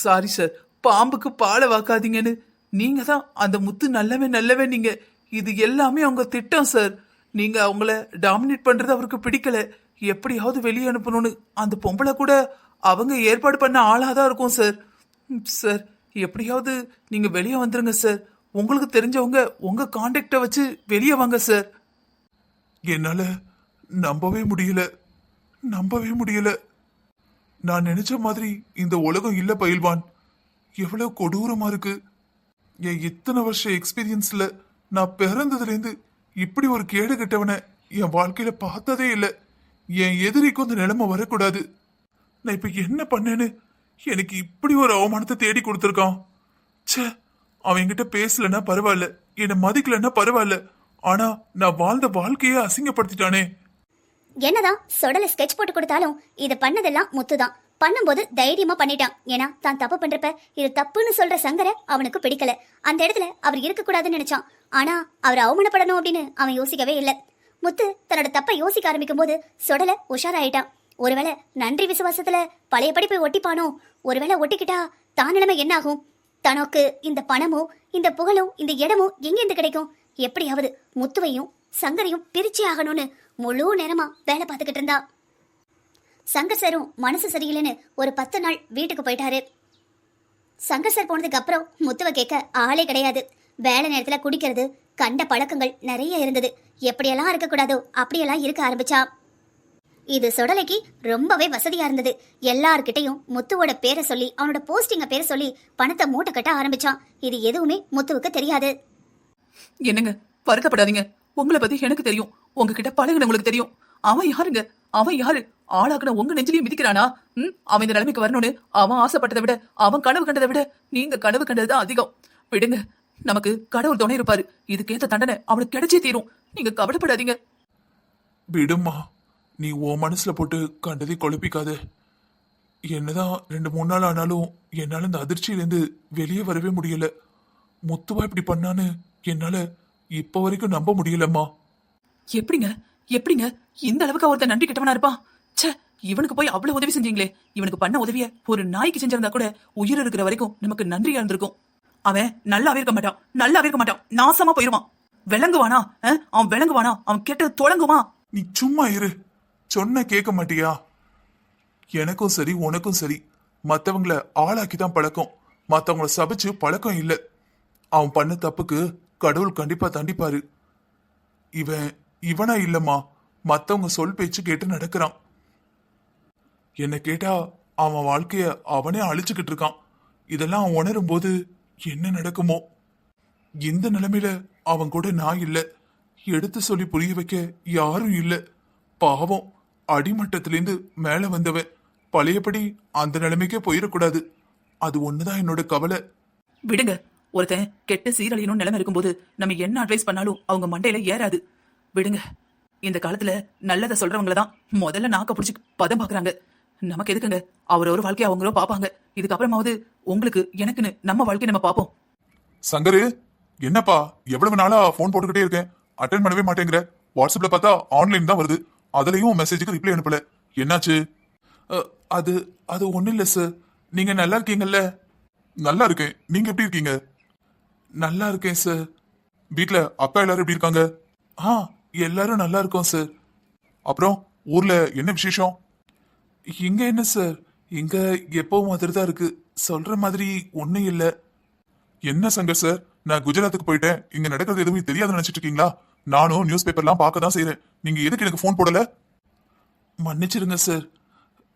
சாரி சார், பாம்புக்கு பாலை வாக்காதீங்கன்னு. நீங்க தான் அந்த முத்து நல்லவே நீங்க. இது எல்லாமே அவங்க திட்டம் சார். நீங்க அவங்கள டாமினேட் பண்றது அவருக்கு பிடிக்கல. எப்படியாவது வெளியே அனுப்பணும்னு அந்த பொம்பளை கூட அவங்க ஏற்பாடு பண்ண ஆளாதான் இருக்கும் சார். சார் எப்படியாவது நீங்க வெளியே வந்துருங்க சார். உங்களுக்கு தெரிஞ்சவங்க உங்க கான்டாக்ட வச்சு வெளியே வாங்க சார். என்னால நம்பவே முடியல. நான் நினைச்ச மாதிரி இந்த உலகம் இல்ல பயில்வான். எவ்வளவு கொடூரமா இருக்கு. என் இத்தனை வருஷ எக்ஸ்பீரியன்ஸ்ல நான் பிறந்ததுலேருந்து இப்படி ஒரு கேடு கெட்டவனை என் வாழ்க்கையில பார்த்ததே இல்லை. என் எதிரிக்கு இந்த நிலைமை வரக்கூடாது. நான் இப்ப என்ன பண்ணேன்னு எனக்கு இப்படி ஒரு அவமானத்தை தேடி கொடுத்துருக்கான். ச்சே, அவன் என்கிட்ட பேசலன்னா பரவாயில்ல, என்னை மதிக்கலன்னா பரவாயில்ல, ஆனா நான் வாழ்ந்த வாழ்க்கையே அசிங்கப்படுத்திட்டானே. என்னதான் சொடல ஸ்கெட்ச் போட்டு கொடுத்தாலும் இது பண்ணதெல்லாம் முத்துதான். பண்ணும்போது தைரியமா பண்ணிட்டான். ஏன்னா தான் தப்பு பண்றப்ப இது தப்புன்னு சொல்ற சங்கரை அவனுக்கு பிடிக்கல. அந்த இடத்துல அவர் இருக்க கூடாதுன்னு நினைச்சான். ஆனா அவர் அவமானப்படணும் அப்படின்னு அவன் யோசிக்கவே இல்லை. முத்து தன்னோட தப்பை யோசிக்க ஆரம்பிக்கும் போது சொடல உஷாராயிட்டான். ஒருவேளை நன்றி விசுவாசத்துல பழைய படிப்பை ஒட்டிப்பானோ? ஒருவேளை ஒட்டிக்கிட்டா தான் நிலைமை என்ன ஆகும்? தனக்கு இந்த பணமும் இந்த புகழும் இந்த இடமும் எங்கிருந்து கிடைக்கும்? எப்படியாவது முத்துவையும் சங்கரையும் பிரிச்சே ஆகணும்னு முழு நேரமா வேலை பார்த்துக்கிட்டு இருந்தா. சங்கர் சாரும் மனசு சரியில்லைன்னு ஒரு 10 நாள் வீட்டுக்கு போயிட்டாரு. சங்கர் சார் போனதுக்கு அப்புறம் முத்துவை கேட்க ஆளே கிடையாது. வேலை நேரத்துல குடிக்கிறது, கண்ட பழக்கங்கள் நிறைய இருந்தது. எப்படியெல்லாம் இருக்கக்கூடாதோ அப்படியெல்லாம் இருக்க ஆரம்பிச்சா. இது சொடலைக்கு ரொம்பவே வசதியா இருந்தது. எல்லார்கிட்டையும் முத்துவோட பேரை சொல்லி அவனோட போஸ்டிங்க பேரை சொல்லி பணத்தை மூட்டை கட்ட ஆரம்பிச்சான். இது எதுவுமே முத்துவுக்கு தெரியாது. என்னங்க, வருத்தப்படாதீங்க. உங்களை பத்தி எனக்கு தெரியும். உங்ககிட்ட பழகுனவங்களுக்கு தெரியும். அவன் யாருங்க? அவன் யாரு? ஆளாக்குன உங்க நெஞ்சிலையும் மிதிக்கிறானா? அவன் இந்த நிலைமைக்கு வரணும்னு அவன் ஆசைப்பட்டதை விட, அவன் கனவு கண்டதை விட நீங்க கனவு கண்டதுதான் அதிகம். விடுங்க, நமக்கு கடவுள் துணை இருப்பாரு. இதுக்கேத்த தண்டனை அவனுக்கு கிடைச்சே தீரும். நீங்க கவலைப்படாதீங்க. விடுமா, நீ உன் மனசுல போட்டு கண்டதை குழப்பிக்காத. என்னதான் 2-3 நாள் ஆனாலும் என்னால இந்த அதிர்ச்சியிலேருந்து வெளியே வரவே முடியல. முத்துவா இப்படி பண்ணான்னு என்னால இப்ப வரைக்கும் நம்ப முடியலம்மா. எப்படிங்க இந்த அளவுக்கு ஒருத்தன் நன்றி கிட்டவனா இருப்பான்? ச்சே, இவனுக்கு போய் அவ்வளவு உதவி செஞ்சீங்களே. இவனுக்கு பண்ண உதவிய ஒரு நாய்க்கு செஞ்சிருந்தா கூட உயிர் இருக்கிற வரைக்கும் நமக்கு நன்றியா இருந்திருக்கும். அவன் நல்லாவே இருக்க மாட்டான். நாசமா போயிருவான். விளங்குவானா? அவன் விளங்குவானா? அவன் கெட்டது தொடங்குவான். நீ சும்மா இரு. சொன்ன கேட்க மாட்டியா? எனக்கும் சரி உனக்கும் சரி மத்தவங்கள ஆளாக்கிதான் பழக்கம். மத்தவங்கள சபிச்சு பழக்கம் இல்ல. அவன் பண்ண தப்புக்கு கடவுள் கண்டிப்பா தண்டிப்பாரு. இவனா இல்லம்மா, மத்தவங்க சொல் பேச்சு கேட்டு நடக்கிறான். என்ன கேட்டா அவன் வாழ்க்கைய அவனே அழிச்சுக்கிட்டு இருக்கான். இதெல்லாம் அவன் உணரும் போது என்ன நடக்குமோ? இந்த நிலைமையில அவன் கூட நான் இல்ல, எடுத்து சொல்லி புரிய வைக்க யாரும் இல்ல. பாவம், அடிமட்டத்திலேருந்து மேல வந்தவன் பழையபடி அந்த நிலைமைக்கே போயிடக்கூடாது. அது ஒண்ணுதான் என்னோட கவலை. விடுங்க, ஒருத்தன் கெட்ட சீரழியணும் நிலைமை இருக்கும்போது நம்ம என்ன அட்வைஸ் பண்ணாலும் அவங்க மண்டையில ஏறாது. விடுங்க. இந்த காலத்துல நல்லதை சொல்றவங்களதான் முதல்ல நாக்க புடிச்சு பதம் பாக்குறாங்க. நமக்கு எதுக்குங்க? ஒரு வாழ்க்கையை அவங்களோ பாப்பாங்க. இதுக்கப்புறமாவது உங்களுக்கு எனக்குன்னு நம்ம வாழ்க்கையை நம்ம பாப்போம். சங்கரு, என்னப்பா எவ்வளவு நாளா போன் போட்டுக்கிட்டே இருக்கேன், அட்டென்ட் பண்ணவே மாட்டேங்கிற. வாட்ஸ்அப்ல பார்த்தா ஆன்லைன் தான் வருது, அதுலயும் மெசேஜுக்கு ரிப்ளை அனுப்பல. என்னாச்சு? அது ஒண்ணும் இல்ல சார். நீங்க நல்லா இருக்கீங்கல்ல? நல்லா இருக்கேன். நீங்க எப்படி இருக்கீங்க? நல்லா இருக்கேன் சார். வீட்ல அக்கா எல்லாரும் எப்படி இருக்காங்க? எல்லாரும் நல்லா இருக்கோம் சார். அப்புறம் ஊர்ல என்ன விசேஷம்? இங்க என்ன சார், இங்க எப்பவும் மாதிரி தான் இருக்கு. சொல்ற மாதிரி ஒண்ணும் இல்ல. என்ன சங்கர் சார், நான் குஜராத்துக்கு போயிட்டேன், இங்க நடக்கிறது எதுவும் தெரியாதுன்னு நினைச்சிட்டு இருக்கீங்களா? நானும் நியூஸ் பேப்பர்லாம் பார்க்க தான் செய்யறேன். நீங்க எதுக்கு எனக்கு போன் போடல? மன்னிச்சிருங்க சார்.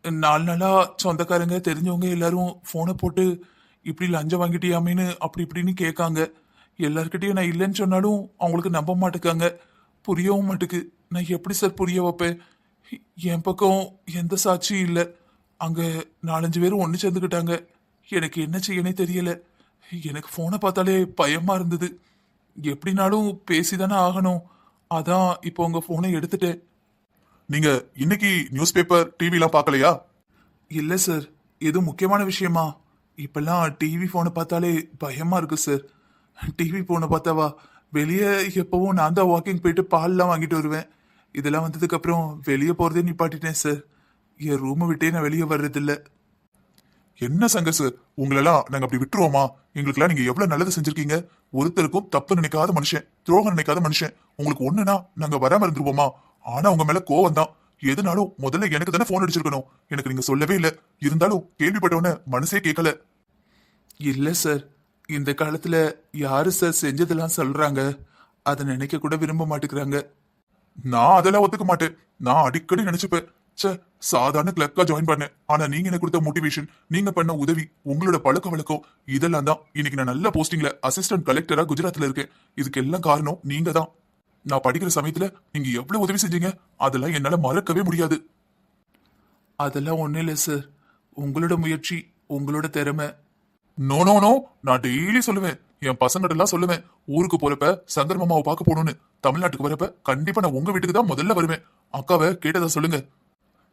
4 நாளா சொந்தக்காரங்க தெரிஞ்சவங்க எல்லாரும் போனை போட்டு இப்படி லஞ்சம் வாங்கிட்டியாமேன்னு அப்படி இப்படின்னு கேட்காங்க. எல்லார்கிட்டையும் நான் இல்லைன்னு சொன்னாலும் அவங்களுக்கு நம்ப மாட்டேக்காங்க, புரியவும் மாட்டுக்கு. நான் எப்படி சார் புரிய வைப்பேன்? என் பக்கம் எந்த சாட்சியும் இல்லை. அங்க 4-5 பேரும் ஒன்று சேர்ந்துக்கிட்டாங்க. எனக்கு என்ன செய்யனே தெரியல. எனக்கு போனை பார்த்தாலே பயமா இருந்தது. எப்படினாலும் பேசிதானே ஆகணும். அதான் இப்போ உங்க போனை எடுத்துட்டேன். நீங்க இன்னைக்கு நியூஸ் பேப்பர் டிவிலாம் பார்க்கலையா? இல்ல சார். எதுவும் முக்கியமான விஷயமா? இப்பெல்லாம் டிவி போனை பார்த்தாலே பயமா இருக்கு சார். டிவி போனை பார்த்தாவா வெளியே எப்பவும் நான் தான் வாக்கிங் போயிட்டு பால்லாம் வாங்கிட்டு வருவேன். இதெல்லாம் வந்ததுக்கு அப்புறம் வெளியே போறதே நிப்பாட்டிட்டேன் சார். என் ரூமை விட்டே நான் வெளியே வர்றதில்ல. என்ன சங்க சார், உங்களெல்லாம் நாங்க அப்படி விட்டுருவோமா? எங்களுக்கெல்லாம் நீங்க எவ்வளவு நல்லது செஞ்சிருக்கீங்க. ஒருத்தருக்கும் தப்பு நினைக்காத மனுஷன், துரோகம் நினைக்காத மனுஷன். உங்களுக்கு ஒண்ணுனா நாங்க வராம இருந்துருவோமா? ஆனா உங்க மேல கோவம் தான். எதுனாலும் முதல்ல எனக்கு தானே போன் அடிச்சிருக்கணும். எனக்கு நீங்க சொல்லவே இல்ல. இருந்தாலும் கேள்விப்பட்டவன மனசே கேட்கல. இல்ல சார், இந்த காலத்துல யாரு சார் செஞ்சதெல்லாம் சொல்றாங்க? அதை நினைக்க கூட விரும்ப மாட்டேங்கிறாங்க. நான் அதெல்லாம் ஒத்துக்க மாட்டேன். நான் அடிக்கடி நினைச்சுப்பேன், ச்சே சாதாரண கிளர்க்கா ஜாயின் பண்ணேன். ஆனா நீங்க எனக்கு கொடுத்த மோட்டிவேஷன், நீங்க பண்ண உதவி, உங்களோட பழக்க வழக்கம் இதெல்லாம் தான் இன்னைக்கு நான் நல்ல போஸ்டிங்ல அசிஸ்டன்ட் கலெக்டரா குஜராத்ல இருக்கேன். இதுக்கு எல்லாம் காரணம் நீங்க தான். நான் படிக்கிற சமயத்துல நீங்க எவ்வளவு உதவி செஞ்சீங்க, அதெல்லாம் என்னால மறக்கவே முடியாது. அதெல்லாம் ஒண்ணும் இல்ல சார், உங்களோட முயற்சி, உங்களோட திறமை. நோ நோ நோ, நான் டெய்லி சொல்லுவேன், என் பசங்கிட்ட எல்லாம் சொல்லுவேன், ஊருக்கு போறப்ப சங்கர் மாமாவை பார்க்க போகணும்னு. தமிழ்நாட்டுக்கு வரப்ப கண்டிப்பா நான் உங்க வீட்டுக்கு தான் முதல்ல வருவேன். அக்காவை கேட்டதா சொல்லுங்க.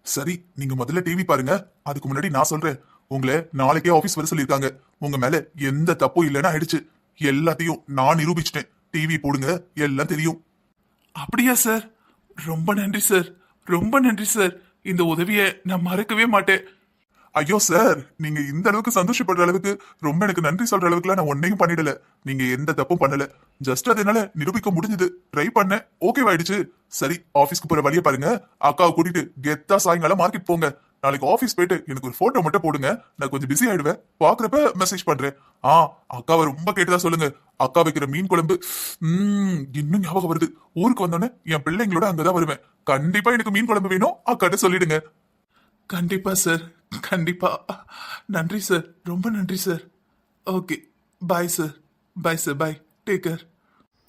சரி, நீங்க முதல்ல டிவி பாருங்க. அதுக்கு முன்னாடி நான் சொல்றேன், உங்களை நாளைக்கே ஆபீஸ் வர சொல்லியிருக்காங்க. உங்க மேல எந்த தப்பும் இல்லைன்னு ஆயிடுச்சு. எல்லாத்தையும் நான் நிரூபிச்சிட்டேன். டிவி போடுங்க, எல்லாம் தெரியும். அப்படியா சார்? ரொம்ப நன்றி சார், ரொம்ப நன்றி சார். இந்த உதவியை நான் மறக்கவே மாட்டேன். ஐயோ சார், நீங்க இந்த அளவுக்கு சந்தோஷப்படுற அளவுக்கு ரொம்ப எனக்கு நன்றி சொல்ற அளவுக்குலாம் நான் ஒன்னையும் பண்ணிடல. நீங்க எந்த தப்பும் பண்ணல. ஜஸ்ட் அதனால நிரூபிக்க முடிஞ்சது. ட்ரை பண்ண ஓகேவாயிடுச்சு. சரி, ஆபீஸ்க்கு போற வழியை பாருங்க. அக்காவை கூட்டிட்டு கெத்தா சாயங்காலம் மார்க்கெட் போங்க. நாளைக்கு ஆபீஸ் போயிட்டு எனக்கு ஒரு போட்டோ மட்டும் போடுங்க. நான் கொஞ்சம் பிஸி ஆயிடுவேன். பாக்குறப்ப மெசேஜ் பண்றேன். அக்காவை ரொம்ப கேட்டதா சொல்லுங்க. அக்கா வைக்கிற மீன் குழம்பு இன்னும் ஞாபகம் வருது. ஊருக்கு வந்தோடனே என் பிள்ளைங்களோட அங்கதான் வருவேன். கண்டிப்பா எனக்கு மீன் குழம்பு வேணும், அக்காட்ட சொல்லிடுங்க. கண்டிப்பா சார், கண்டிப்பா. நன்றி சார், ரொம்ப நன்றி sir. Okay, bye sir, bye sir, பாய், டேக் கேர்.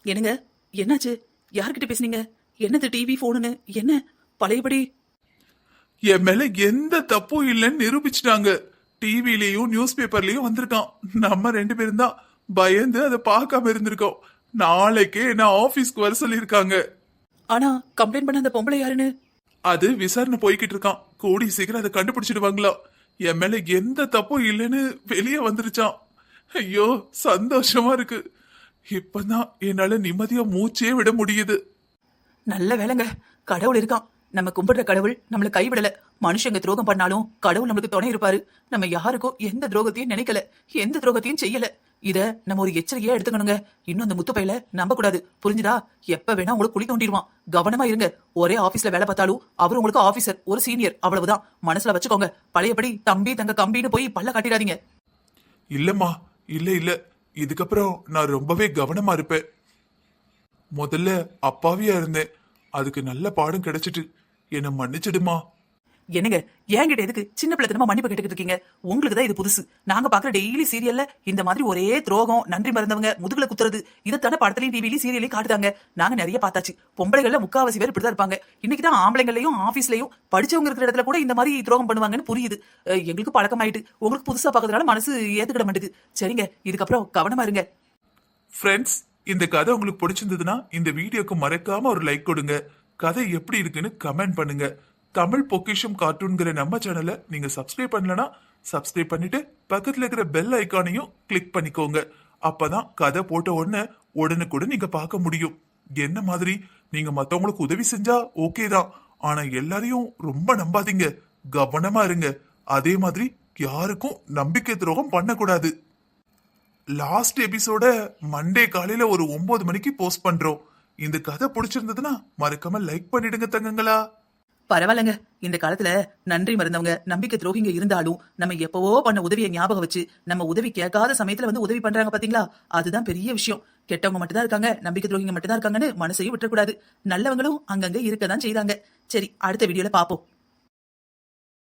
என்னங்க, என்னாச்சு? யார்கிட்ட பேசுனீங்க? என்னது டிவி போனுன்னு? என்ன பழையபடி? என் மேல எந்த தப்பும் இல்லைன்னு நிரூபிச்சிட்டாங்க. டிவிலையும் நியூஸ் பேப்பர்லயும் வந்திருக்கான். நம்ம 2 பேரும் தான் பயந்து அதை பார்க்காம இருந்திருக்கோம். நாளைக்கே நான் ஆபீஸ்க்கு வர சொல்லியிருக்காங்க. ஆனா கம்ப்ளைண்ட் பண்ண அந்த பொம்பளை யாருன்னு? அது விசாரணை போய்கிட்டு இருக்கான். கூடி சீக்கிரம் அதை கண்டுபிடிச்சிடுவாங்களா? என் மேல எந்த தப்பும் இல்லைன்னு வெளியே வந்துருச்சான். ஐயோ, சந்தோஷமா இருக்கு. இப்பதான் என்னால நிம்மதியா மூச்சே விட முடியுது. நல்ல வேலைங்க, கடவுள் இருக்கான். நம்ம கும்பிடுற கடவுள் நம்மள கைவிடல. மனுஷங்க துரோகம் பண்ணாலும் கடவுள் நம்மளுக்கு துணை இருப்பாரு. நம்ம யாருக்கும் எந்த துரோகத்தையும் நினைக்கல, எந்த துரோகத்தையும் செய்யல. இத நம்ம ஒரு எச்சரிக்கையா எடுத்துக்கணுங்க. இன்னும் அந்த முத்து பையல நம்ப கூடாது, புரிஞ்சுதா? எப்ப வேணா உங்களுக்கு குழி தோண்டிடுவான். கவனமா இருங்க. ஒரே ஆபீஸ்ல வேலை பார்த்தாலும் அவர் உங்களுக்கு ஆபீசர், ஒரு சீனியர், அவ்வளவுதான். மனசுல வச்சுக்கோங்க. பழையபடி தம்பி தங்க கம்பின்னு போய் பல்ல காட்டிடாதீங்க. இல்லம்மா, இல்ல இல்ல, இதுக்கப்புறம் நான் ரொம்பவே கவனமா இருப்பேன். முதல்ல அப்பாவியா இருந்தேன், அதுக்கு நல்ல பாடம் கிடைச்சிட்டு என்ன மன்னிச்சிடுமா. என்னங்க, என்கிட்ட எதுக்கு சின்ன பிள்ளைத்தனமா மன்னிப்பு கேட்டுக்கிட்டு இருக்கீங்க? உங்களுக்கு தான் இது புதுசு. நாங்க பாக்குற டெய்லி சீரியல்ல இந்த மாதிரி ஒரே துரோகம், நன்றி மறந்தவங்க, முதுகுல குத்துறது, இதைத்தானே படத்துலயும் டிவிலையும் சீரியலையும் காட்டுதாங்க. நாங்க நிறைய பார்த்தாச்சு. பொம்பளைகள்ல முக்காவாசி பேர் இப்படிதான் இருப்பாங்க. இன்னைக்குதான் ஆம்பளைங்களையும் ஆபீஸ்லயும் படிச்சவங்க இருக்கிற இடத்துல கூட இந்த மாதிரி துரோகம் பண்ணுவாங்கன்னு புரியுது. எங்களுக்கு பழக்கமாயிட்டு. உங்களுக்கு புதுசா பாக்குறதுனால மனசு ஏத்துக்கிட மாட்டேது. சரிங்க, இதுக்கப்புறம் கவனமா இருங்க. ஃப்ரெண்ட்ஸ், இந்த கதை உங்களுக்கு பிடிச்சிருந்ததுன்னா இந்த வீடியோக்கு மறக்காம ஒரு லைக் கொடுங்க. கதை எப்படி இருக்குன்னு கமெண்ட் பண்ணுங்க. தமிழ் பொக்கிஷம் கார்ட்டூன்கிற நம்ம சேனலை நீங்க சப்ஸ்கிரைப் பண்ணலனா சப்ஸ்கிரைப் பண்ணிட்டு பக்கத்துல இருக்கிற பெல் ஐக்கானையும் கிளிக் பண்ணிக்கோங்க. அப்பதான் கதை போட்ட உடனே உடனுக்குடன் நீங்க பார்க்க முடியும். என்ன மாதிரி நீங்க மத்தவங்களுக்கு உதவி செஞ்சா ஓகே தான், ஆனா எல்லாரையும் ரொம்ப நம்பாதீங்க. கவனமா இருங்க. அதே மாதிரி யாருக்கும் நம்பிக்கை துரோகம் பண்ணக்கூடாது. லாஸ்ட் எபிசோட மண்டே காலையில ஒரு 9 மணிக்கு போஸ்ட் பண்றோம். இந்த கதை பிடிச்சிருந்ததுன்னா மறக்காம லைக் பண்ணிடுங்க தங்கங்களா. பரவாயில்லங்க, இந்த காலத்துல நன்றி மறந்தவங்க, நம்பிக்கை துரோகிங்க இருந்தாலும் நம்ம எப்பவோ பண்ண உதவியை ஞாபகம் வச்சு நம்ம உதவி கேட்காத சமயத்துல வந்து உதவி பண்றாங்க பாத்தீங்களா? அதுதான் பெரிய விஷயம். கெட்டவங்க மட்டும்தான் இருக்காங்க, நம்பிக்கை துரோகிங்க மட்டும்தான் இருக்காங்கன்னு மனசையும் விட்டுறக்கூடாது. நல்லவங்களும் அங்கங்க இருக்கதான் செய்தாங்க. சரி, அடுத்த வீடியோல பாப்போம்.